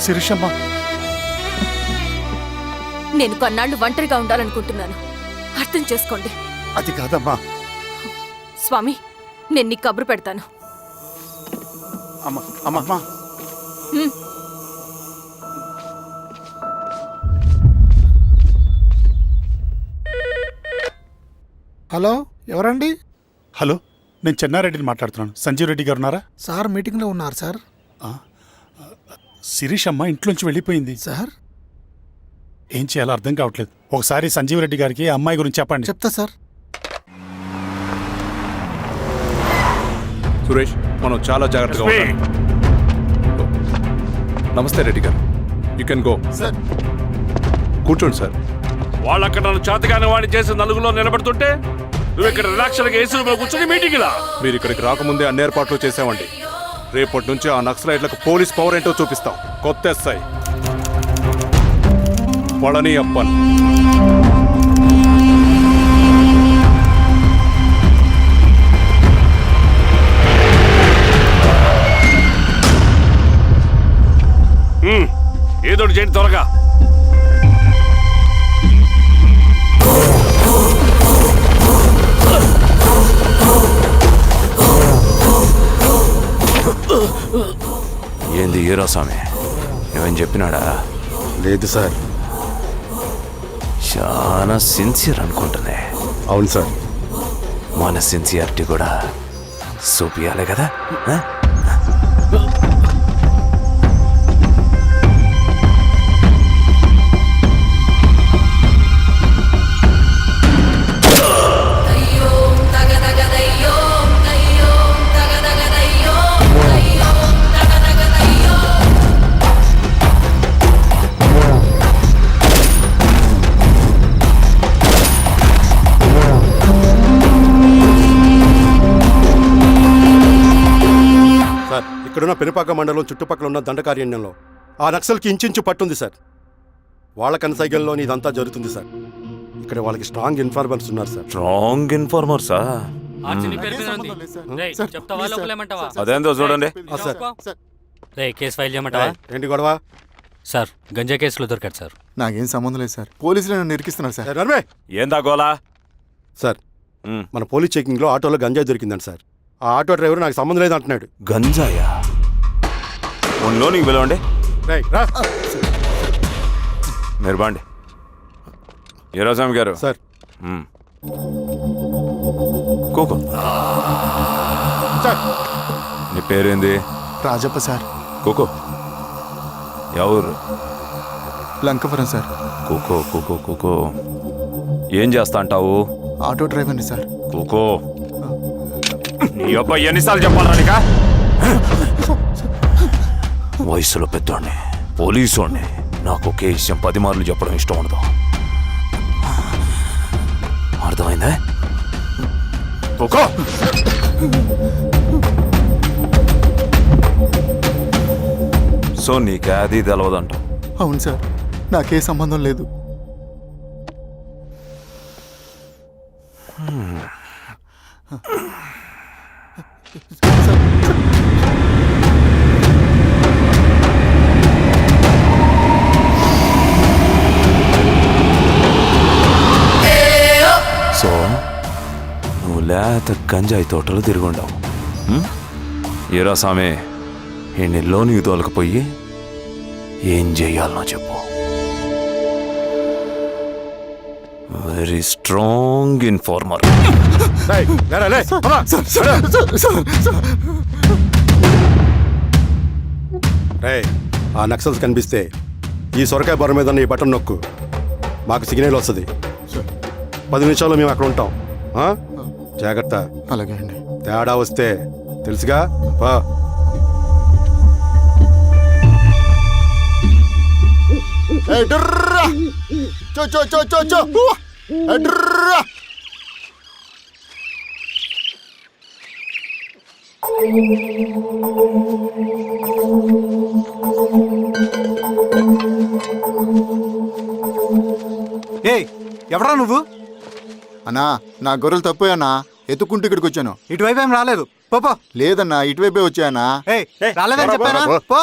శిరీషమ్మ, నేను కొన్నాళ్ళు ఒంటరిగా ఉండాలనుకుంటున్నాను, అర్థం చేసుకోండి. అది కాదమ్మా. స్వామి, నేను నీకు కబురు పెడతాను. అమ్మా హలో, ఎవరండి? హలో, నేను చెన్నారెడ్డిని మాట్లాడుతున్నాను. సంజీవ్ రెడ్డి గారు ఉన్నారా? సార్ మీటింగ్లో ఉన్నారు సార్. శిరీషమ్మ ఇంట్లోంచి వెళ్ళిపోయింది సార్, ఏం చేయాలో అర్థం కావట్లేదు. ఒకసారి సంజీవ్ రెడ్డి గారికి అమ్మాయి గురించి చెప్పండి. చెప్తా సార్. సురేష్, మనం చాలా జాగ్రత్తగా ఉండాలి. నమస్తే రెడ్డి గారు, యూ కెన్ గో. సార్ కూర్చోండి సార్. వాళ్ళక్కడ నన్ను చేతగానే వాడిని చేసి నలుగులో నిలబడుతుంటే నువ్వు ఇక్కడ రిలాక్స్గా ఏసీ రూమ్లో కూర్చొని మీటింగ్ లా. మీరు ఇక్కడికి రాకముందే అన్ని ఏర్పాట్లు చేసామండి. రేపటి నుంచి ఆ నక్సలైట్లకు పోలీస్ పవర్ ఏంటో చూపిస్తాం. కొత్త ఎస్ఐ పళని అప్పన్. ఏదో చేయండి త్వరగా. ఏంది హీరో స్వామి, ఏమని చెప్పినాడా? లేదు సార్. చాలా సిన్సియర్ అనుకుంటుంది. అవును సార్. మన సిన్సియారిటీ కూడా చూపియాలి కదా. ఇక్కడున్న పెనుపాక మండలం చుట్టుపక్కల ఉన్న దండకారణ్యంలో ఆ నక్సల్కి ఇంచుంచు పట్టుంది సార్. వాళ్ళ కనసైగల్లోని ఇదంతా జరుగుతుంది సార్. ఇక్కడ వాళ్ళకి స్ట్రాంగ్ ఇన్ఫార్మర్స్ ఉన్నారు సార్. స్ట్రాంగ్ ఇన్ఫార్మర్సా? అదేందో చూడండి. కేసు ఫైల్ చేయమంటావా? ఏంటి గొడవ సార్? గంజా కేసులో దొరికాడు సార్. నాకేం సంబంధం లేదు సార్. పోలీసులు నన్ను ఇరికిస్తున్నారు సార్. నర్మే ఏందా గోలా? సార్, మన పోలీస్ చెకింగ్లో ఆటోలో గంజాయి దొరికిందండి సార్. ఆ ఆటో డ్రైవర్ నాకు సంబంధం లేదు అంటున్నాడు. గంజాయా? ఒంట్లో నీకు పిలవండి. మీరు బాండి. హీరోస్వామి గారు సార్. కూకో. నీ పేరేంది? రాజప్ప సార్. కూకో. ఎవరు? లంకపురం సార్. కూకో కూకో కూకో. ఏం చేస్తా అంటావు? ఆటో డ్రైవర్ని సార్. కూకో. నీ అబ్బాయి ఎన్నిసార్లు చెప్పాలా నీకా? వయసులో పెద్దోడిని, పోలీసోడిని, నాకు ఒకే విషయం 10 మార్లు చెప్పడం ఇష్టం ఉండదు. అర్థమైందా? కూకో. సో నీకే అది తెలవదంట? అవును సార్, నాకే సంబంధం లేదు. సో నువ్వు లేత గంజాయి తోటలు తిరుగుండవు. ఏరా సామే, ఈ నీలోని తోలకపోయి ఏం చెయ్యాలనో చెప్పు. Very strong informer. ఆ నక్సల్స్ కనిపిస్తే ఈ సొరకాయ బొర మీద ఈ బటన్ నొక్కు, మాకు సిగ్నల్ వస్తుంది. 10 నిమిషాల్లో మేము అక్కడ ఉంటాం. జాగ్రత్త. అలాగే అండి. తేడా వస్తే తెలుసుగా. ఎవరా నువ్వు? అన్నా, నా గొర్రెలు తప్పోయన్నా, ఎత్తుకుంటూ ఇక్కడికి వచ్చాను. ఇటువైపు ఏం రాలేదు. పో. లేదన్నా, ఇటువైపే వచ్చాయన్నా. రాలేదని చెప్పానా? పో.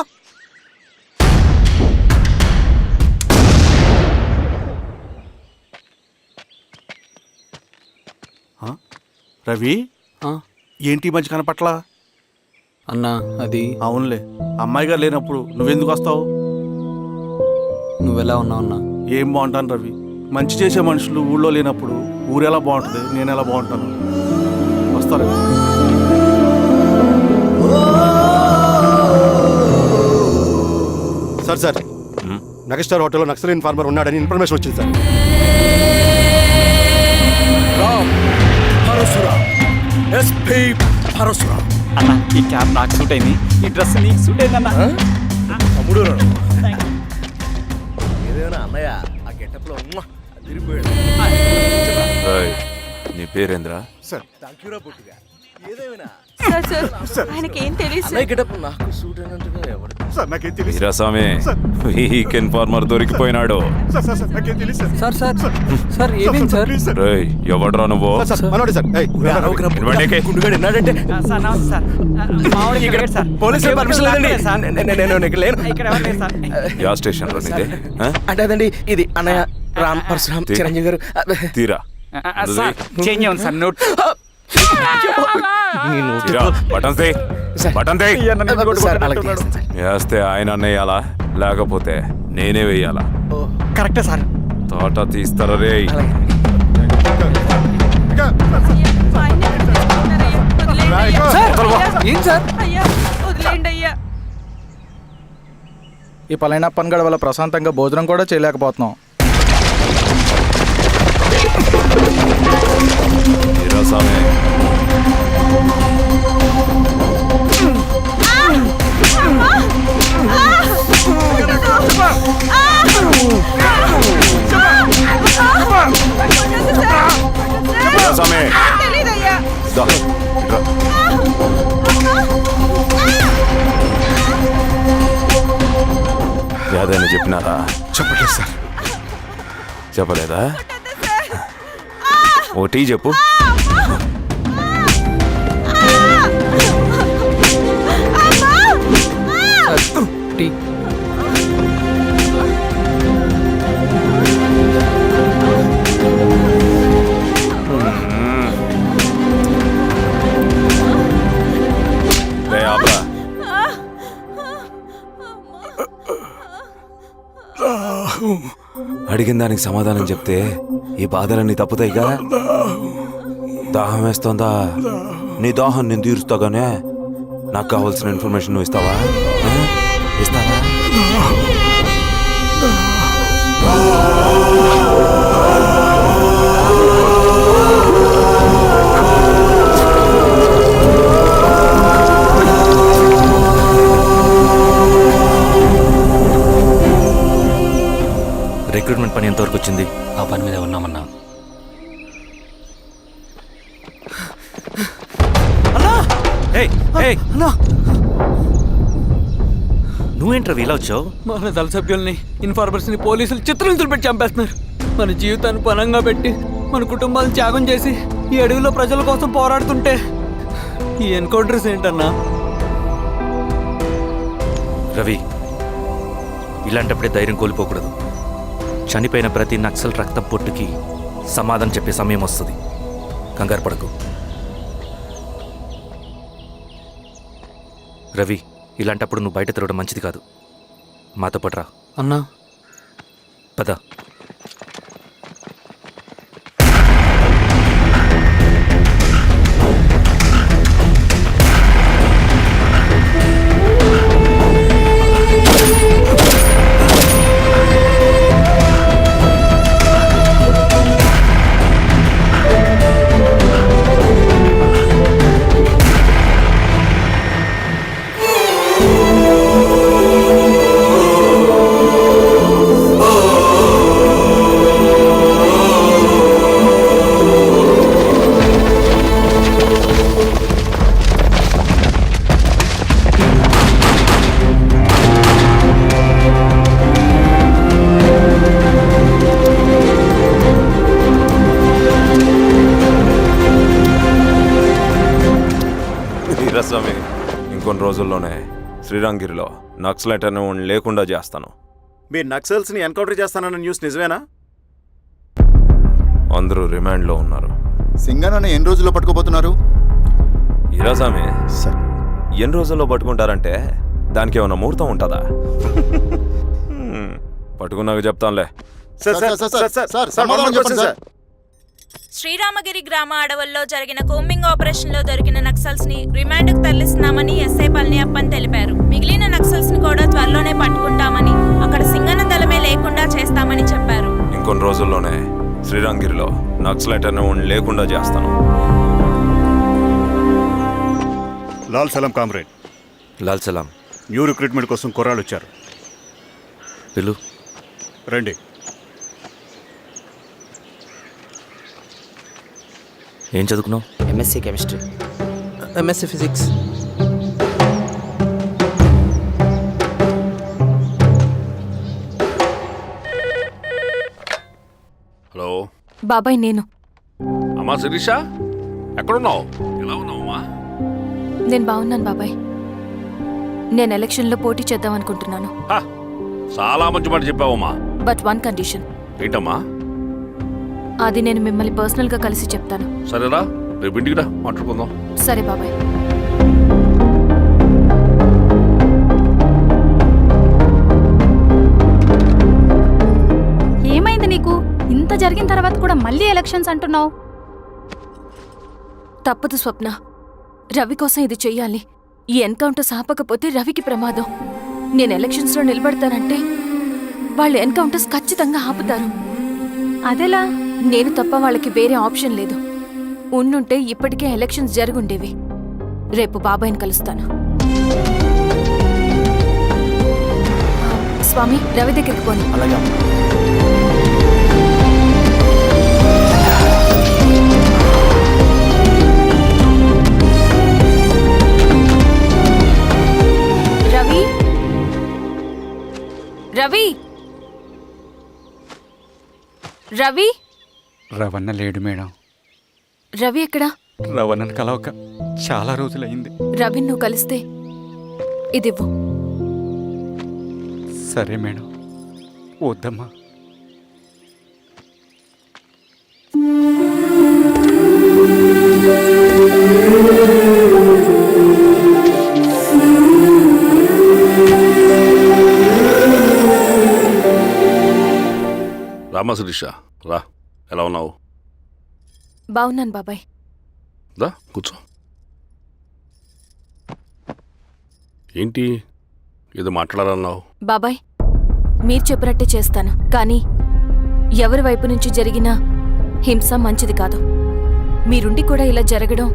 రవి ఆ? ఏంటి ఈ మధ్య కనపట్లా? అన్నా అది అవునులే, అమ్మాయి గారు లేనప్పుడు నువ్వెందుకు వస్తావు? నువ్వెలా ఉన్నావు అన్నా? ఏం బాగుంటాను రవి, మంచి చేసే మనుషులు ఊళ్ళో లేనప్పుడు ఊరెలా బాగుంటుంది, నేను ఎలా బాగుంటాను? వస్తారా? సార్ మెగాస్టార్ హోటల్లో నక్సల్ ఇన్ఫార్మర్ ఉన్నాడని ఇన్ఫర్మేషన్ వచ్చింది సార్. అన్న ఈ క్యాప్ నాకు సూట్ అయింది, ఈ డ్రెస్ నీకు సూట్ అయింది అన్న. ఏయ్, నీ పేరేంద్రా? సార్ సార్ ఆయనకి ఏం తెలియదు వీరాస్వామి, వీక్ ఇన్ఫార్మర్ దొరికిపోయినాడు. సార్ సార్ సార్ ఏమైంది సార్? రేయ్, ఎవడ్రా నువ్వు? సార్ మనోడే సార్. ఏయ్, ఇవ్వండి. సార్ నమస్తే సార్. మామూలుగా ఇక్కడ సార్ పోలీసులు పర్మిషన్ లేదండి. నేను ఇక్కడ లేను. ఇక్కడ ఎవరు లేరు సార్. యా స్టేషన్ లో నీదే? ఆ? అంటే అదండి ఇది అన్నయ్య రామ్ పరశురామ్ చిరంజీవి గారు. తీరా సార్ చేంజ్ అవ్వండి సార్ నోట్. తీరా, బటన్ తీ. బటన్ తీ. వేస్తే ఆయన వేయాలా, లేకపోతే నేనే వేయాలా? కరెక్టే సార్. తోట తీస్తారా రే? ఏం సార్? అయ్యా వదిలేండి అయ్యా. ఈ పలైన పనిగడ వల్ల ప్రశాంతంగా భోజనం కూడా చేయలేకపోతున్నాం. వీరాస్వామి, వీరాస్వామి, తెలీదయ్యా. దా, ఇట్రా. ఏదైనా చెప్పినారా? చెప్పట్లేదు సార్. చెప్పలేదా? ఓ టీ చెప్పు. టీ. రే ఆబ్రా. అడిగిన దానికి సమాధానం చెప్తే ఈ బాధలన్నీ తప్పుతాయిగా. దాహం వేస్తోందా? నీ దాహం నేను తీరుస్తాగానే నాకు కావాల్సిన ఇన్ఫర్మేషన్ నువ్వు ఇస్తావా? ఇస్తావా? రిక్రూట్మెంట్ పని ఎంతవరకు వచ్చింది? ఆ పని మీద ఉన్నామన్నా. నువ్వేంట్రా ఇలా వచ్చావు? మన దళ సభ్యుల్ని, ఇన్ఫార్మర్స్ని పోలీసులు చిత్రహింసలు పెట్టి చంపేస్తున్నారు. మన జీవితాన్ని పణంగా పెట్టి మన కుటుంబాలను త్యాగం చేసి ఈ అడవిలో ప్రజల కోసం పోరాడుతుంటే ఈ ఎన్కౌంటర్స్ ఏంటన్నా? రవి, ఇలాంటప్పుడే ధైర్యం కోల్పోకూడదు. చనిపోయిన ప్రతి నక్సల్ రక్తం పొట్టుకి సమాధానం చెప్పే సమయం వస్తుంది. కంగారు పడకు రవి. ఇలాంటప్పుడు నువ్వు బయట తిరగడం మంచిది కాదు. మాతో పాటు రా అన్నా. పద. వీరాస్వామి, ఇంకొన్ని రోజుల్లోనే శ్రీరంగిరిలో నక్సలైట్ అని లేకుండా చేస్తాను. మీరు నక్సల్స్ ని ఎన్కౌంటర్ చేస్తానన్న న్యూస్ నిజమేనా? అందరూ రిమాండ్లో ఉన్నారు. సింగన్న ఎన్ని రోజుల్లో పట్టుకోబోతున్నారు? ఈరోజామే సార్ ఎన్ని రోజుల్లో పట్టుకుంటారంటే దానికి ఏమైనా ముహూర్తం ఉంటుందా? పట్టుకున్నాక చెప్తానులే. సమాధానం చెప్పండి సార్. శ్రీరామగిరి గ్రామ అడవుల్లో జరిగిన కోంబింగ్ ఆపరేషన్ లో దొరికిన నక్సల్స్ ని రిమాండ్ కు తరలిస్తున్నామని ఎస్ఐ పళనియప్పన్ తెలిపారు. మిగిలిన నక్సల్స్ ని కూడా త్వరలోనే పట్టుకుంటామని, అక్కడ సింగన్న దళమే లేకుండా చేస్తామని చెప్పారు. ఇంకొన్ని రోజుల్లోనే శ్రీరాంగిరిలో నక్సలైట్ అనే లేకుండా చేస్తాను. లాల్ సలాం కామ్రేడ్, లాల్ సలాం. న్యూ రిక్రూట్మెంట్ కోసం కుర్రాళ్ళు వచ్చారు. పిలు. రండి. ఏం చదువుకున్నావు? MSc chemistry. MSc physics. Hello బాబాయ్, నేను అమ్మా శిరీష, ఎక్కడున్నావు? ఎలా ఉన్నావమ్మా? నేను బాగున్నాను బాబాయ్. నేను ఎలక్షన్లో పోటీ చేద్దాం అనుకుంటున్నాను. హ, చాలా మంచి మాట చెప్పావమ్మా. But one condition. ఏంటమ్మా? అది నేను మిమ్మల్ని పర్సనల్గా కలిసి చెప్తాను. సరేరా, రేపు ఇంటికి రా, మాట్లాడుకుందాం. సరే బాబాయ్. ఏమైంది నీకు? ఇంత జరిగిన తర్వాత కూడా మళ్ళీ ఎలక్షన్స్ అంటున్నావు? తప్పదు స్వప్న, రవి కోసం ఇది చెయ్యాలి. ఈ ఎన్కౌంటర్ ఆపకపోతే రవికి ప్రమాదం. నేను ఎలక్షన్స్లో నిలబడతానంటే వాళ్ళు ఎన్కౌంటర్స్ ఖచ్చితంగా ఆపుతారు. అదెలా? నేను తప్ప వాళ్ళకి వేరే ఆప్షన్ లేదు. ఉండుంటే ఇప్పటికే ఎలక్షన్స్ జరుగుండేవి. రేపు బాబాయ్ని కలుస్తాను. స్వామి, రవి దగ్గరికి పోని. అలాగే. రవి, రవి, రవి. రవణ లేడు మేడం. రవి ఎక్కడా? రవణను కలవక చాలా రోజులైంది. రవిని నువ్వు కలిస్తే ఇదివ్వు. సరే మేడం. వద్దమ్మా. రామా శిరీష, రా. ఎలా ఉన్నావు? బాగున్నాను బాబాయ్. రా కూర్చో. ఏంటి ఏదో మాట్లాడాలన్నావు? బాబాయ్, మీరు చెప్పినట్టే చేస్తాను. కానీ ఎవరి వైపు నుంచి జరిగినా హింస మంచిది కాదు. మీరుండి కూడా ఇలా జరగడం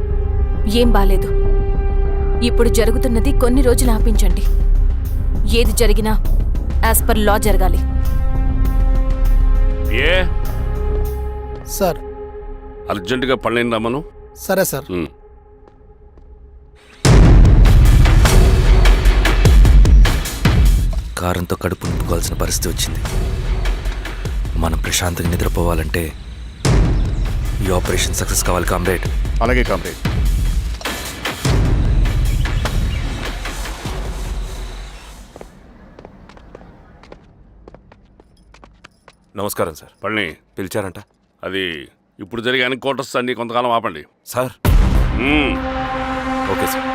ఏం బాలేదు. ఇప్పుడు జరుగుతున్నది కొన్ని రోజులు ఆపించండి. ఏది జరిగినా యాజ్ పర్ లా జరగాలి. ఏ సార్. అర్జెంటుగా పళ్ళని రమ్మను. సరే సార్. కారంతో కడుపు నింపుకోవాల్సిన పరిస్థితి వచ్చింది. మనం ప్రశాంతంగా నిద్రపోవాలంటే ఈ ఆపరేషన్ సక్సెస్ కావాలి కామ్రేడ్. అలాగే కామ్రేడ్. నమస్కారం సార్. పళ్ళని పిలిచారంట? అది ఇప్పుడు జరిగే ఎన్కౌంటర్స్ అన్ని కొంతకాలం ఆపండి సార్. Okay sir.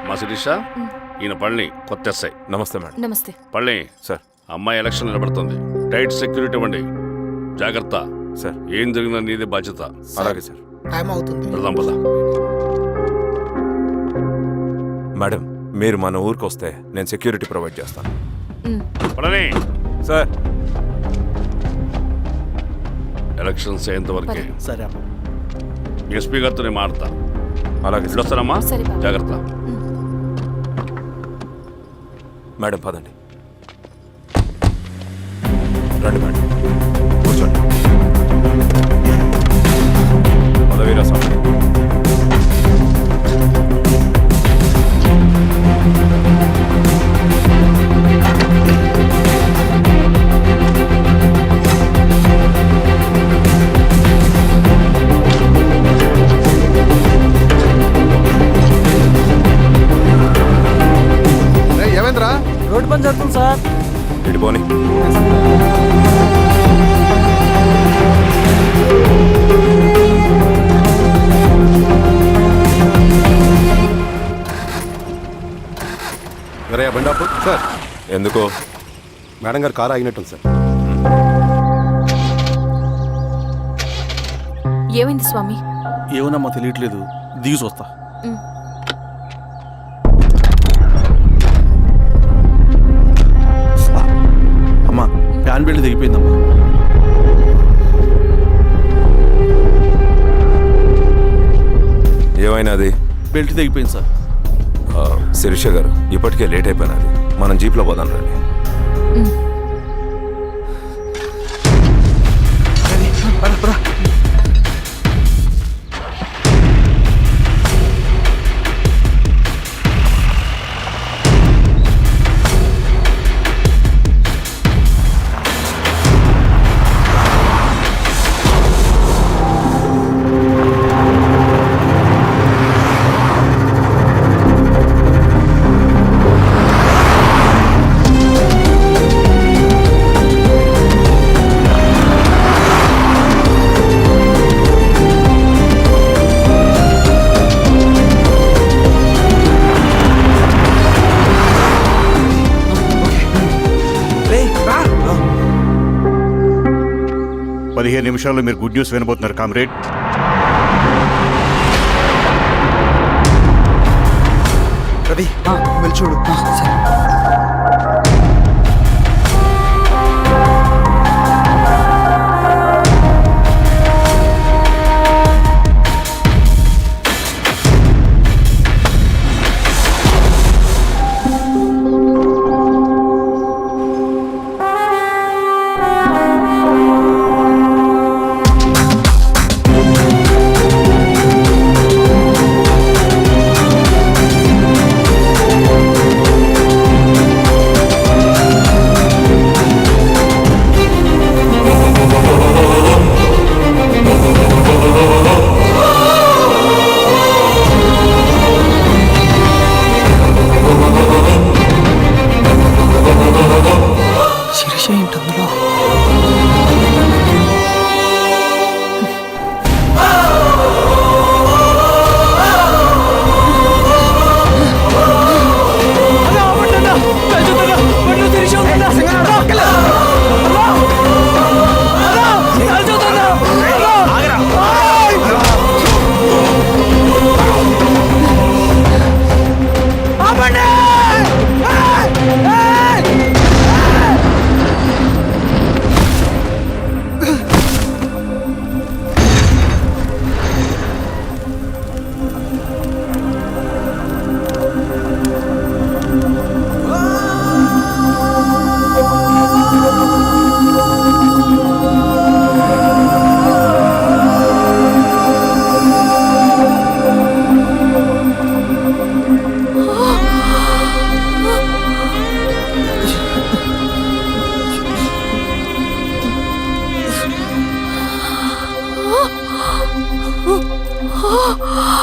మా శిరీష, ఈయన పళ్ళని కొత్త ఎస్ఐ. నమస్తే మేడం. నమస్తే. పళ్ళని సార్. అమ్మాయి ఎలక్షన్ నిలబడుతుంది. టైట్ సెక్యూరిటీ ఇవ్వండి. జాగ్రత్త సార్. ఏం జరిగినా నీదే బాధ్యత. అలాగే సార్. టైం అవుతుంది. వెళ్దాం పద. మేడం, మీరు మన ఊరికి వస్తే నేను సెక్యూరిటీ ప్రొవైడ్ చేస్తాను. పళ్ళని సార్. ఎలక్షన్స్ అయ్యేంతవరకే. సరే అమ్మా. ఎస్పీ గారితో నేను మారుతా. అలాగే సార్. వస్తానమ్మా. సరే బాబు. జాగ్రత్త. మేడం పదండి. రండి మేడం, కూర్చోండి. పదవీరా స్వామి. ఏమైందిరా? రోడ్డు పని జరుగుతుంది సార్. ఇటు పోనీ. సరే బండాపు సార్. ఎందుకో మేడం గారు కారు ఆగినట్టుంది సార్. ఏమైంది స్వామి? ఏమోనమ్మా తెలియట్లేదు, దిగి చూస్తా. అమ్మా ఫ్యాన్ బెల్ట్ దిగిపోయిందమ్మా. ఏమైనాది? బెల్ట్ తెగిపోయింది సార్. శిరీష గారు, ఇప్పటికే లేట్ అయిపోయినది, మనం జీప్లో పోదాం రండి. నిమిషాల్లో మీరు గుడ్ న్యూస్ వినబోతున్నారు కామ్రేడ్. రవి వెళ్ళి చూడు. Oh!